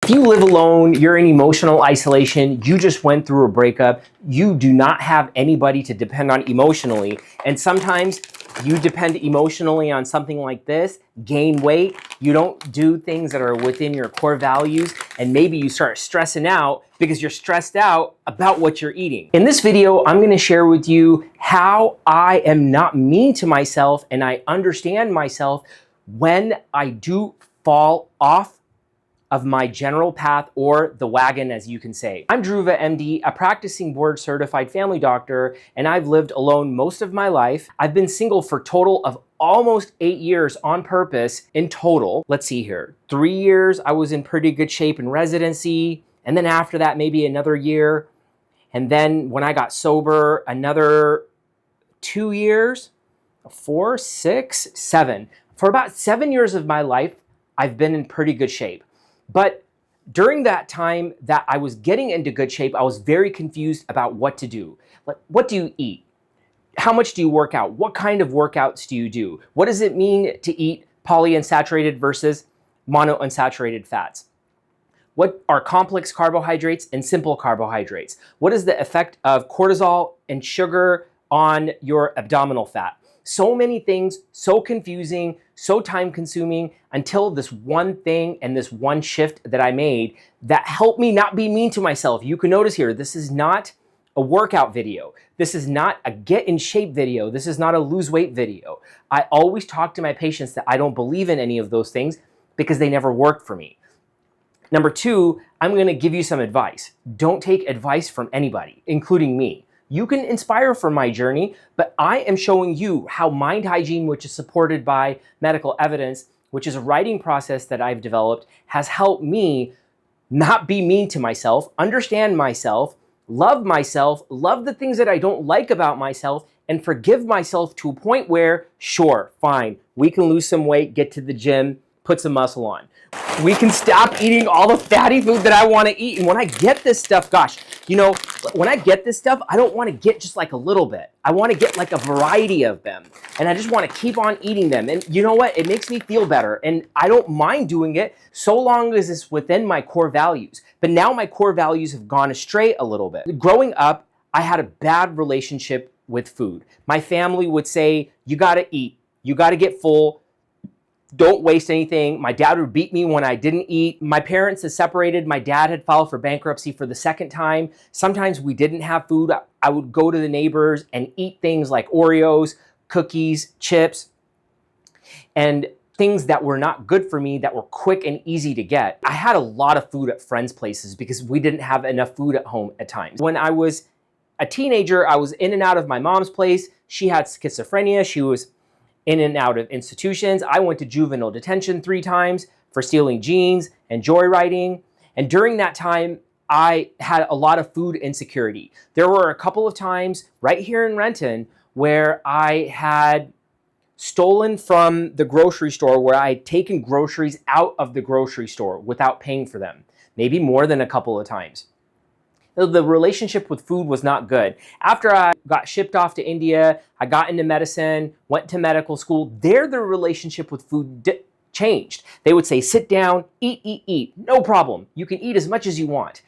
If you live alone, you're in emotional isolation, you just went through a breakup, you do not have anybody to depend on emotionally, and sometimes you depend emotionally on something like this, gain weight, you don't do things that are within your core values, and maybe you start stressing out because you're stressed out about what you're eating. In this video, I'm gonna share with you how I am not mean to myself and I understand myself when I do fall off of my general path or the wagon, as you can say. I'm Dhruva, MD, a practicing board certified family doctor, and I've lived alone most of my life. I've been single for a total of almost 8 years on purpose in total. Let's see here. 3 years, I was in pretty good shape in residency. And then after that, maybe another year. And then when I got sober, another 2 years, 4, 6, 7. For about 7 years of my life, I've been in pretty good shape. But during that time that I was getting into good shape, I was very confused about what to do. Like, what do you eat? How much do you work out? What kind of workouts do you do? What does it mean to eat polyunsaturated versus monounsaturated fats? What are complex carbohydrates and simple carbohydrates? What is the effect of cortisol and sugar on your abdominal fat? So many things, so confusing, so time consuming, until this one thing and this one shift that I made that helped me not be mean to myself. You can notice here, this is not a workout video. This is not a get in shape video. This is not a lose weight video. I always talk to my patients that I don't believe in any of those things because they never worked for me. Number two, I'm gonna give you some advice. Don't take advice from anybody, including me. You can inspire from my journey, but I am showing you how mind hygiene, which is supported by medical evidence, which is a writing process that I've developed, has helped me not be mean to myself, understand myself, love the things that I don't like about myself, and forgive myself to a point where, sure, fine, we can lose some weight, get to the gym, put some muscle on. We can stop eating all the fatty food that I want to eat. And when I get this stuff, gosh, you know, when I get this stuff, I don't want to get just like a little bit. I want to get like a variety of them. And I just want to keep on eating them. And you know what? It makes me feel better. And I don't mind doing it so long as it's within my core values. But now my core values have gone astray a little bit. Growing up, I had a bad relationship with food. My family would say, you got to eat. You got to get full. Don't waste anything. My dad would beat me when I didn't eat. My parents had separated. My dad had filed for bankruptcy for the second time. Sometimes we didn't have food. I would go to the neighbors and eat things like Oreos, cookies, chips, and things that were not good for me that were quick and easy to get. I had a lot of food at friends' places because we didn't have enough food at home at times. When I was a teenager, I was in and out of my mom's place. She had schizophrenia. She was in and out of institutions. I went to juvenile detention 3 times for stealing jeans and joyriding. And during that time, I had a lot of food insecurity. There were a couple of times right here in Renton where I had stolen from the grocery store, where I had taken groceries out of the grocery store without paying for them, maybe more than a couple of times. The relationship with food was not good. After I got shipped off to India, I got into medicine, went to medical school. There, the relationship with food changed. They would say, sit down, eat, no problem. You can eat as much as you want.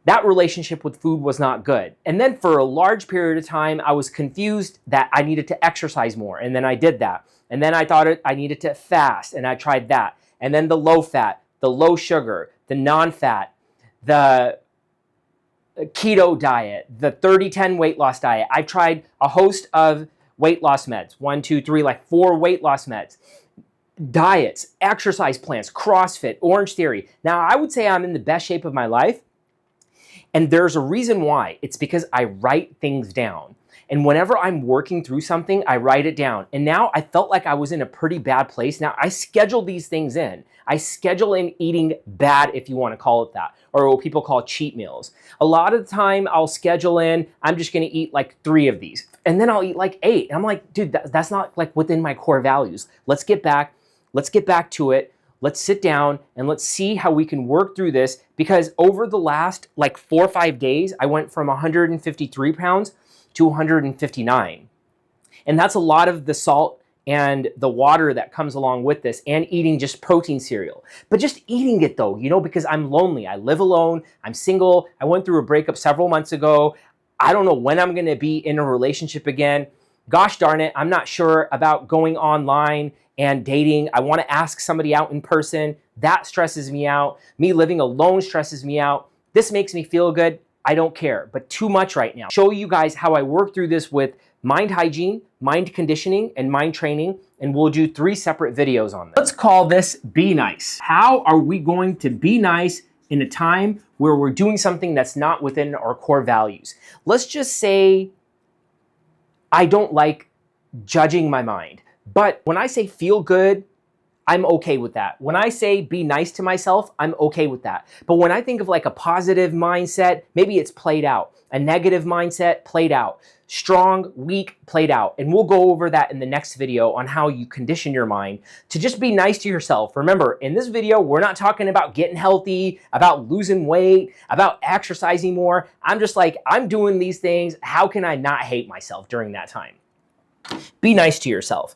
That relationship with food was not good. And then for a large period of time, I was confused that I needed to exercise more. And then I did that. And then I thought I needed to fast, and I tried that. And then the low fat, the low sugar, the non-fat, the keto diet, the 30-10 weight loss diet. I've tried a host of weight loss meds, 1, 2, 3, like 4 weight loss meds, diets, exercise plans, CrossFit, Orange Theory. Now, I would say I'm in the best shape of my life. And there's a reason why. It's because I write things down. And whenever I'm working through something, I write it down. And now I felt like I was in a pretty bad place. Now I schedule these things in. I schedule in eating bad, if you want to call it that, or what people call cheat meals. A lot of the time I'll schedule in, I'm just going to eat like 3 of these. And then I'll eat like 8. And I'm like, dude, that's not like within my core values. Let's get back to it. Let's sit down and let's see how we can work through this, because over the last like 4 or 5 days, I went from 153 pounds to 159. And that's a lot of the salt and the water that comes along with this, and eating just protein cereal. But just eating it though, you know, because I'm lonely. I live alone. I'm single. I went through a breakup several months ago. I don't know when I'm going to be in a relationship again. Gosh darn it, I'm not sure about going online and dating. I want to ask somebody out in person. That stresses me out. Me living alone stresses me out. This makes me feel good. I don't care, but too much right now. Show you guys how I work through this with mind hygiene, mind conditioning, and mind training, and we'll do 3 separate videos on this. Let's call this Be Nice. How are we going to be nice in a time where we're doing something that's not within our core values? Let's just say I don't like judging my mind, but when I say feel good, I'm okay with that. When I say be nice to myself, I'm okay with that. But when I think of like a positive mindset, maybe it's played out. A negative mindset, played out. Strong, weak, played out. And we'll go over that in the next video on how you condition your mind to just be nice to yourself. Remember, in this video, we're not talking about getting healthy, about losing weight, about exercising more. I'm just like, I'm doing these things. How can I not hate myself during that time? Be nice to yourself.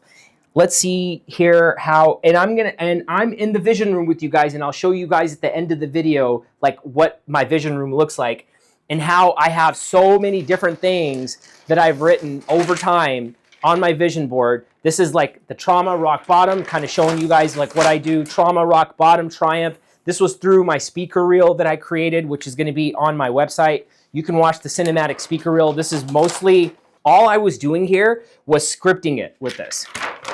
Let's see here how, and I'm in the vision room with you guys, and I'll show you guys at the end of the video, like what my vision room looks like and how I have so many different things that I've written over time on my vision board. This is like the trauma, rock bottom, kind of showing you guys like what I do, trauma, rock bottom, triumph. This was through my speaker reel that I created, which is going to be on my website. You can watch the cinematic speaker reel. This is mostly, all I was doing here was scripting it with this.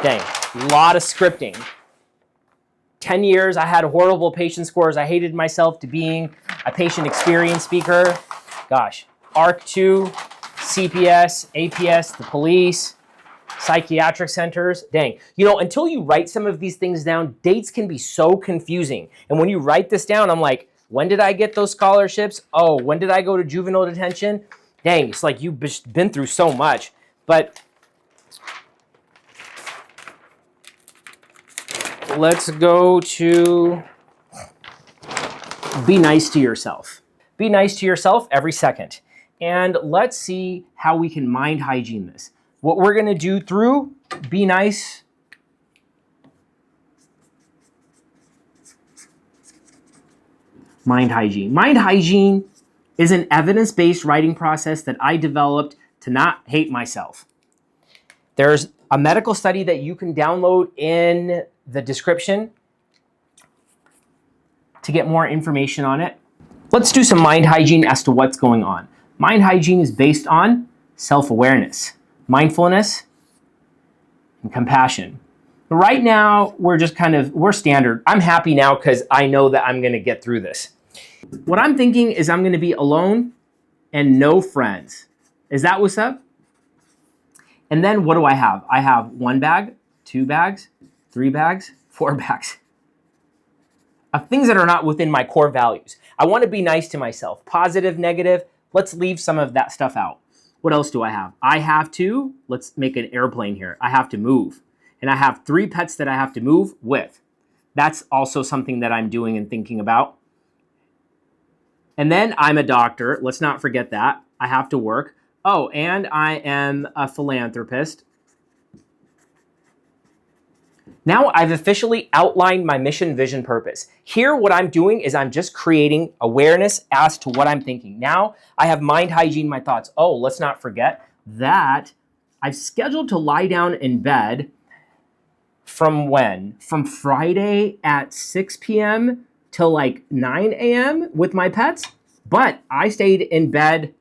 Dang, a lot of scripting. 10 years, I had horrible patient scores. I hated myself to being a patient experience speaker. Gosh, ARC2, CPS, APS, the police, psychiatric centers. Dang, you know, until you write some of these things down, dates can be so confusing. And when you write this down, I'm like, when did I get those scholarships? Oh, when did I go to juvenile detention? Dang, it's like you've been through so much. But let's go to be nice to yourself. Be nice to yourself every second. And let's see how we can mind hygiene this. What we're going to do through Be Nice. Mind hygiene. Mind hygiene is an evidence-based writing process that I developed to not hate myself. There's a medical study that you can download in the description to get more information on it. Let's do some mind hygiene as to what's going on. Mind hygiene is based on self-awareness, mindfulness, and compassion. Right now, we're standard. I'm happy now because I know that I'm going to get through this. What I'm thinking is I'm going to be alone and no friends. Is that what's up? And then what do I have? I have 1 bag, 2 bags, 3 bags, 4 bags of things that are not within my core values. I want to be nice to myself. Positive, negative, let's leave some of that stuff out. What else do I have? I have to, let's make an airplane here. I have to move. And I have 3 pets that I have to move with. That's also something that I'm doing and thinking about. And then I'm a doctor. Let's not forget that. I have to work. Oh, and I am a philanthropist. Now I've officially outlined my mission, vision, purpose. Here, what I'm doing is I'm just creating awareness as to what I'm thinking. Now I have mind hygiene, my thoughts. Oh, let's not forget that I've scheduled to lie down in bed from when? From Friday at 6 p.m. till like 9 a.m. with my pets. But I stayed in bed.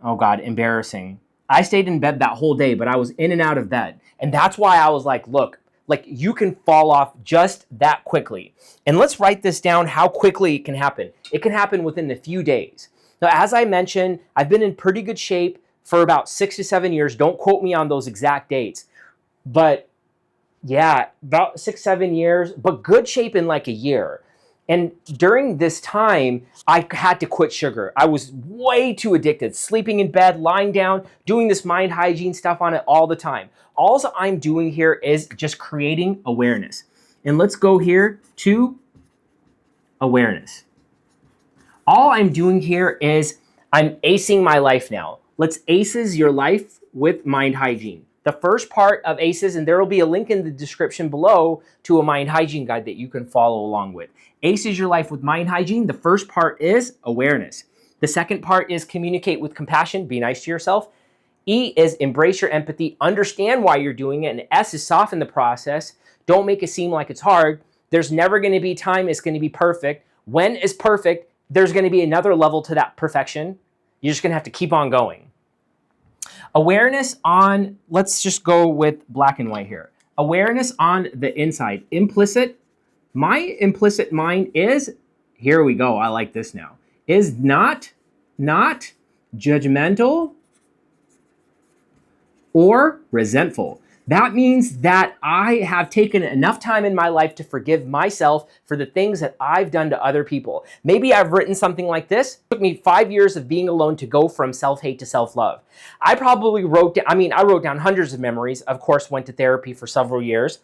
Oh God, embarrassing. I stayed in bed that whole day, but I was in and out of bed. And that's why I was like, look, like you can fall off just that quickly. And let's write this down, how quickly it can happen. It can happen within a few days. Now, as I mentioned, I've been in pretty good shape for about 6 to 7 years. Don't quote me on those exact dates. But yeah, about 6, 7 years, but good shape in like a year. And during this time, I had to quit sugar. I was way too addicted, sleeping in bed, lying down, doing this mind hygiene stuff on it all the time. All I'm doing here is just creating awareness. And let's go here to awareness. All I'm doing here is I'm acing my life now. Let's aces your life with mind hygiene. The first part of ACEs, and there will be a link in the description below to a mind hygiene guide that you can follow along with. ACE is your life with mind hygiene. The first part is awareness. The second part is communicate with compassion, be nice to yourself. E is embrace your empathy, understand why you're doing it. And S is soften the process. Don't make it seem like it's hard. There's never going to be time it's going to be perfect. When is perfect, there's going to be another level to that perfection. You're just going to have to keep on going. Awareness on, let's just go with black and white here. Awareness on the inside. Implicit, my implicit mind is, here we go, I like this now, is not judgmental or resentful. That means that I have taken enough time in my life to forgive myself for the things that I've done to other people. Maybe I've written something like this. It took me 5 years of being alone to go from self-hate to self-love. I probably wrote down hundreds of memories, of course, went to therapy for several years.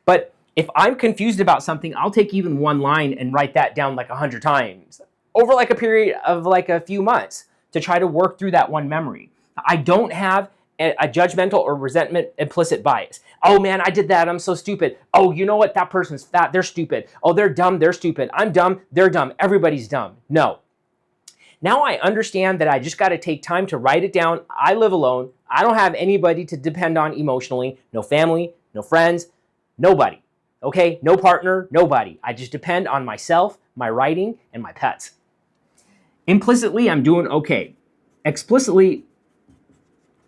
But if I'm confused about something, I'll take even one line and write that down like 100 times over like a period of like a few months to try to work through that one memory. I don't have a judgmental or resentment implicit bias. Oh man, I did that, I'm so stupid. Oh, you know what, that person's fat, they're stupid. Oh, they're dumb, they're stupid. I'm dumb, they're dumb, everybody's dumb. No. Now I understand that I just got to take time to write it down. I live alone. I don't have anybody to depend on emotionally. No family, no friends, nobody. Okay, no partner, nobody. I just depend on myself, my writing, and my pets. Implicitly, I'm doing okay.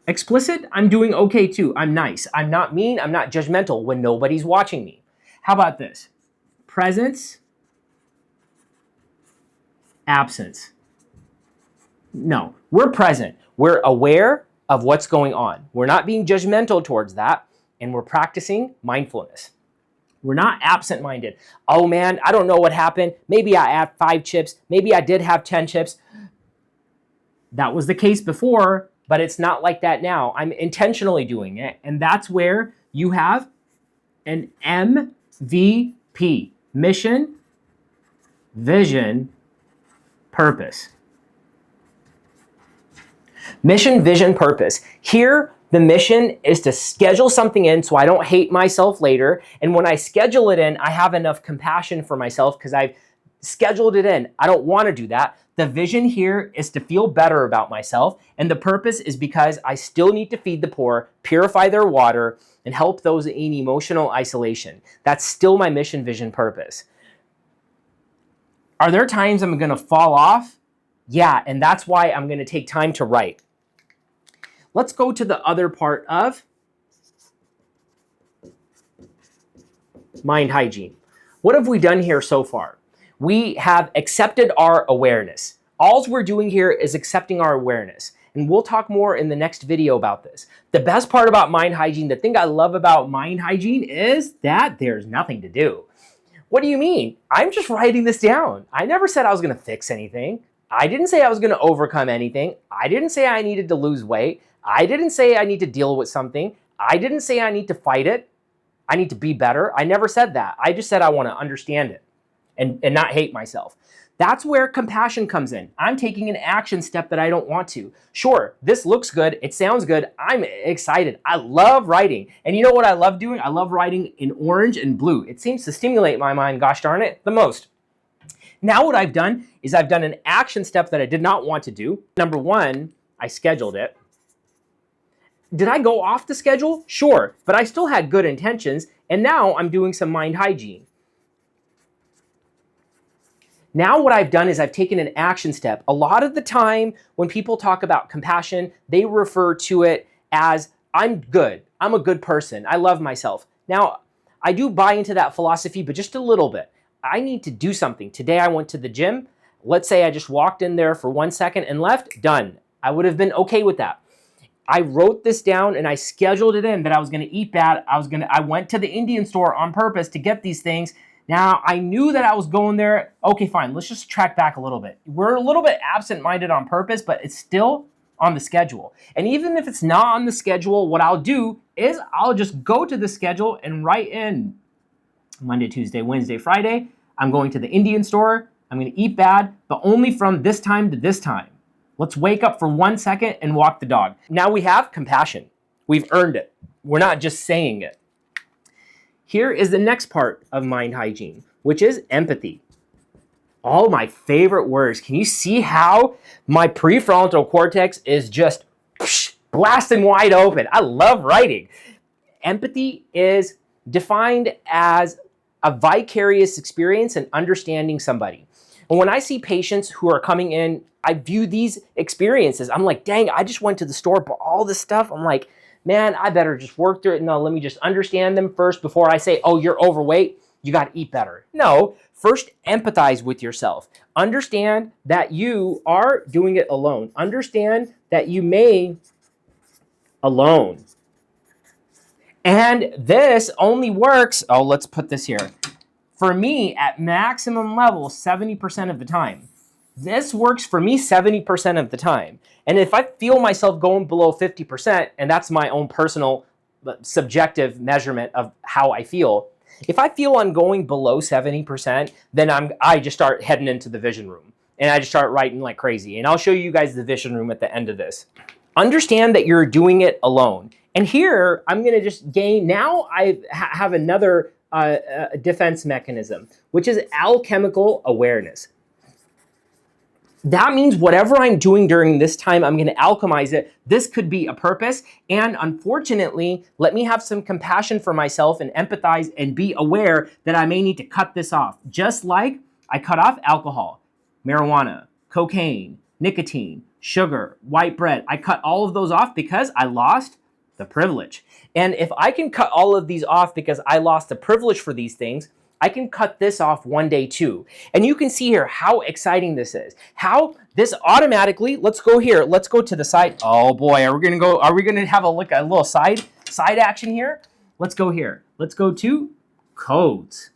Explicit, I'm doing okay too. I'm nice. I'm not mean. I'm not judgmental when nobody's watching me. How about this? Presence, absence. No, we're present. We're aware of what's going on. We're not being judgmental towards that, and we're practicing mindfulness. We're not absent-minded. Oh man, I don't know what happened. Maybe I had 5 chips. Maybe I did have 10 chips. That was the case before, but it's not like that now. I'm intentionally doing it. And that's where you have an MVP, mission, vision, purpose. Mission, vision, purpose. Here, the mission is to schedule something in so I don't hate myself later. And when I schedule it in, I have enough compassion for myself because I've scheduled it in. I don't want to do that. The vision here is to feel better about myself. And the purpose is because I still need to feed the poor, purify their water, and help those in emotional isolation. That's still my mission, vision, purpose. Are there times I'm going to fall off? Yeah, and that's why I'm going to take time to write. Let's go to the other part of mind hygiene. What have we done here so far? We have accepted our awareness. All we're doing here is accepting our awareness. And we'll talk more in the next video about this. The best part about mind hygiene, the thing I love about mind hygiene is that there's nothing to do. What do you mean? I'm just writing this down. I never said I was going to fix anything. I didn't say I was going to overcome anything. I didn't say I needed to lose weight. I didn't say I need to deal with something. I didn't say I need to fight it. I need to be better. I never said that. I just said I want to understand it and not hate myself. That's where compassion comes in. I'm taking an action step that I don't want to. Sure, this looks good. It sounds good. I'm excited. I love writing. And you know what I love doing? I love writing in orange and blue. It seems to stimulate my mind, gosh darn it, the most. Now what I've done is I've done an action step that I did not want to do. Number 1, I scheduled it. Did I go off the schedule? Sure, but I still had good intentions, and now I'm doing some mind hygiene. Now what I've done is I've taken an action step. A lot of the time when people talk about compassion, they refer to it as, I'm good. I'm a good person. I love myself. Now, I do buy into that philosophy, but just a little bit. I need to do something. Today I went to the gym. Let's say I just walked in there for 1 second and left, done. I would have been okay with that. I wrote this down and I scheduled it in that I was going to eat bad. I went to the Indian store on purpose to get these things. Now, I knew that I was going there. Okay, fine. Let's just track back a little bit. We're a little bit absent-minded on purpose, but it's still on the schedule. And even if it's not on the schedule, what I'll do is I'll just go to the schedule and write in Monday, Tuesday, Wednesday, Friday. I'm going to the Indian store. I'm going to eat bad, but only from this time to this time. Let's wake up for 1 second and walk the dog. Now we have compassion. We've earned it. We're not just saying it. Here is the next part of mind hygiene, which is empathy. All my favorite words. Can you see how my prefrontal cortex is just blasting wide open? I love writing. Empathy is defined as a vicarious experience and understanding somebody. And when I see patients who are coming in, I view these experiences. I'm like, dang, I just went to the store, bought all this stuff. I'm like, man, I better just work through it. No, let me just understand them first before I say, oh, you're overweight, you got to eat better. No, first empathize with yourself. Understand that you are doing it alone. Understand that you may alone. And this only works, oh, let's put this here. For me, at maximum level, 70% of the time. This works for me 70% of the time. And if I feel myself going below 50%, and that's my own personal subjective measurement of how I feel, if I feel I'm going below 70%, then I just start heading into the vision room. And I just start writing like crazy. And I'll show you guys the vision room at the end of this. Understand that you're doing it alone. And here, I'm going to just gain, now I have another defense mechanism, which is alchemical awareness. That means whatever I'm doing during this time, I'm going to alchemize it. This could be a purpose. And unfortunately, let me have some compassion for myself and empathize and be aware that I may need to cut this off. Just like I cut off alcohol, marijuana, cocaine, nicotine, sugar, white bread. I cut all of those off because I lost the privilege. And if I can cut all of these off because I lost the privilege for these things, I can cut this off one day too. And you can see here how exciting this is. How this automatically, let's go here. Let's go to the side. Oh boy, are we gonna have a look at a little side action here? Let's go here. Let's go to codes.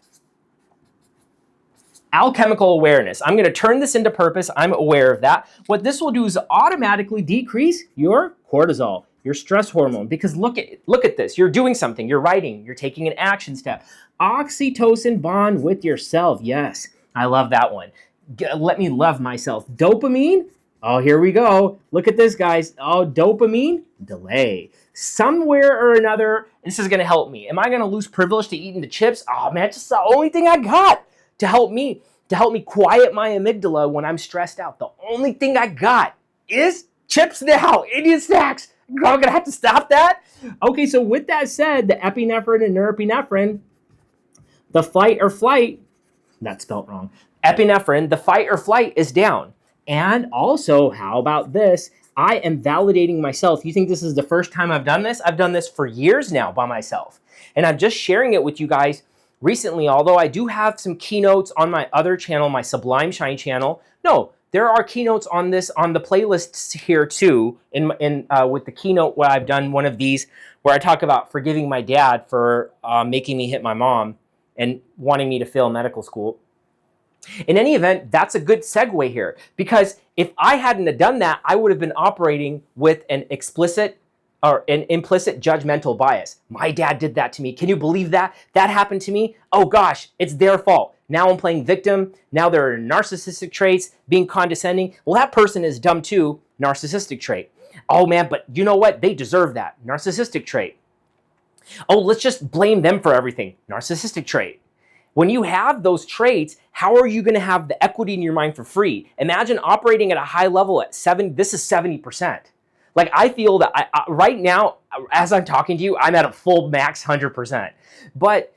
Alchemical awareness. I'm gonna turn this into purpose. I'm aware of that. What this will do is automatically decrease your cortisol, your stress hormone, because look at this. You're doing something, you're writing, you're taking an action step. Oxytocin bond with yourself. Yes, I love that one. Let me love myself. Dopamine. Oh, here we go. Look at this, guys. Oh, dopamine delay. Somewhere or another, this is gonna help me. Am I gonna lose privilege to eating the chips? Oh man, it's just the only thing I got to help me quiet my amygdala when I'm stressed out. The only thing I got is chips now, Indian snacks. I'm gonna have to stop that. Okay, so with that said, the epinephrine and norepinephrine, the fight or flight, that's spelled wrong. Epinephrine, the fight or flight is down. And also, how about this? I am validating myself. You think this is the first time I've done this? I've done this for years now by myself. And I'm just sharing it with you guys recently, although I do have some keynotes on my other channel, my Sublime Shine channel. No, there are keynotes on this on the playlists here too. With the keynote where I've done one of these where I talk about forgiving my dad for making me hit my mom and wanting me to fail medical school. In any event, that's a good segue here, because if I hadn't have done that, I would have been operating with an explicit or an implicit judgmental bias. My dad did that to me. Can you believe that? That happened to me? Oh gosh, it's their fault. Now I'm playing victim. Now there are narcissistic traits, being condescending. Well, that person is dumb too, narcissistic trait. Oh man, but you know what? They deserve that, narcissistic trait. Oh, let's just blame them for everything, narcissistic trait. When you have those traits, how are you gonna have the equity in your mind for free? Imagine operating at a high level at this is 70%. Like I feel that right now, as I'm talking to you, I'm at a full max 100%. But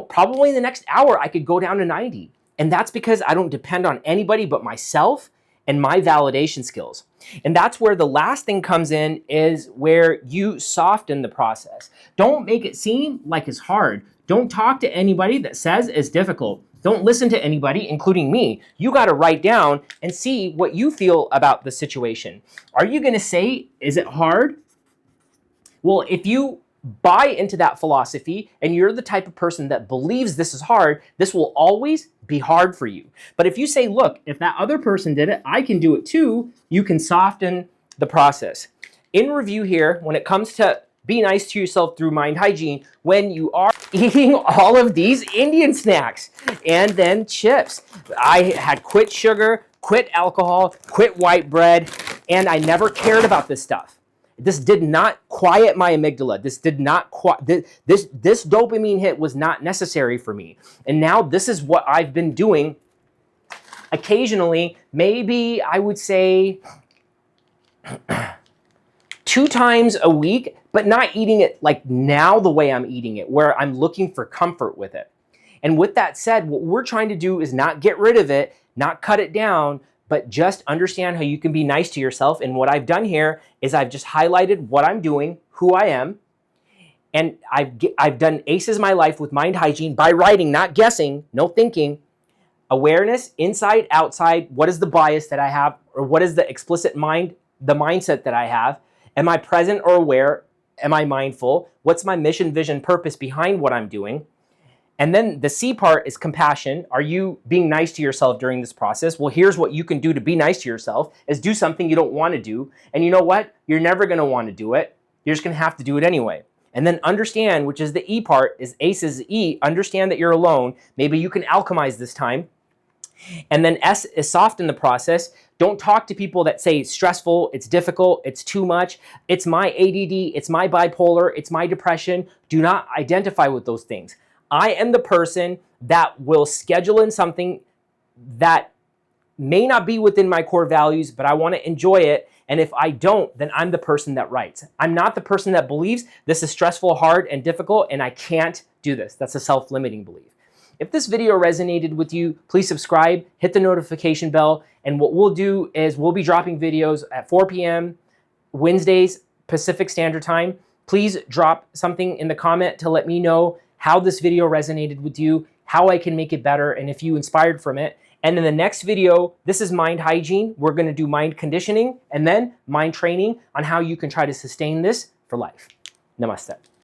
probably in the next hour, I could go down to 90. And that's because I don't depend on anybody but myself and my validation skills. And that's where the last thing comes in, is where you soften the process. Don't make it seem like it's hard. Don't talk to anybody that says it's difficult. Don't listen to anybody, including me. You got to write down and see what you feel about the situation. Are you going to say, is it hard? Well, if you buy into that philosophy and you're the type of person that believes this is hard, this will always be hard for you. But if you say, look, if that other person did it, I can do it too, you can soften the process. In review here, when it comes to be nice to yourself through mind hygiene, when you are eating all of these Indian snacks and then chips. I had quit sugar, quit alcohol, quit white bread, and I never cared about this stuff. This did not quiet my amygdala. This did not this dopamine hit was not necessary for me. And now this is what I've been doing occasionally, maybe I would say 2 times a week, but not eating it like now the way I'm eating it, where I'm looking for comfort with it. And with that said, what we're trying to do is not get rid of it, not cut it down, but just understand how you can be nice to yourself. And what I've done here is I've just highlighted what I'm doing, who I am, and I've done ACEs my life with mind hygiene by writing, not guessing, no thinking. Awareness, inside, outside. What is the bias that I have, or what is the explicit mindset that I have? Am I present or aware? Am I mindful? What's my mission, vision, purpose behind what I'm doing? And then the C part is compassion. Are you being nice to yourself during this process? Well, here's what you can do to be nice to yourself is do something you don't want to do. And you know what? You're never going to want to do it. You're just going to have to do it anyway. And then understand, which is the E part, is ACE's E. Understand that you're alone. Maybe you can alchemize this time. And then S is soften the process. Don't talk to people that say it's stressful, it's difficult, it's too much, it's my ADD, it's my bipolar, it's my depression. Do not identify with those things. I am the person that will schedule in something that may not be within my core values, but I want to enjoy it. And if I don't, then I'm the person that writes. I'm not the person that believes this is stressful, hard, and difficult, and I can't do this. That's a self-limiting belief. If this video resonated with you, please subscribe, hit the notification bell, and what we'll do is we'll be dropping videos at 4 p.m. Wednesdays, Pacific Standard Time. Please drop something in the comment to let me know how this video resonated with you, how I can make it better, and if you inspired from it. And in the next video, this is mind hygiene. We're going to do mind conditioning and then mind training on how you can try to sustain this for life. Namaste.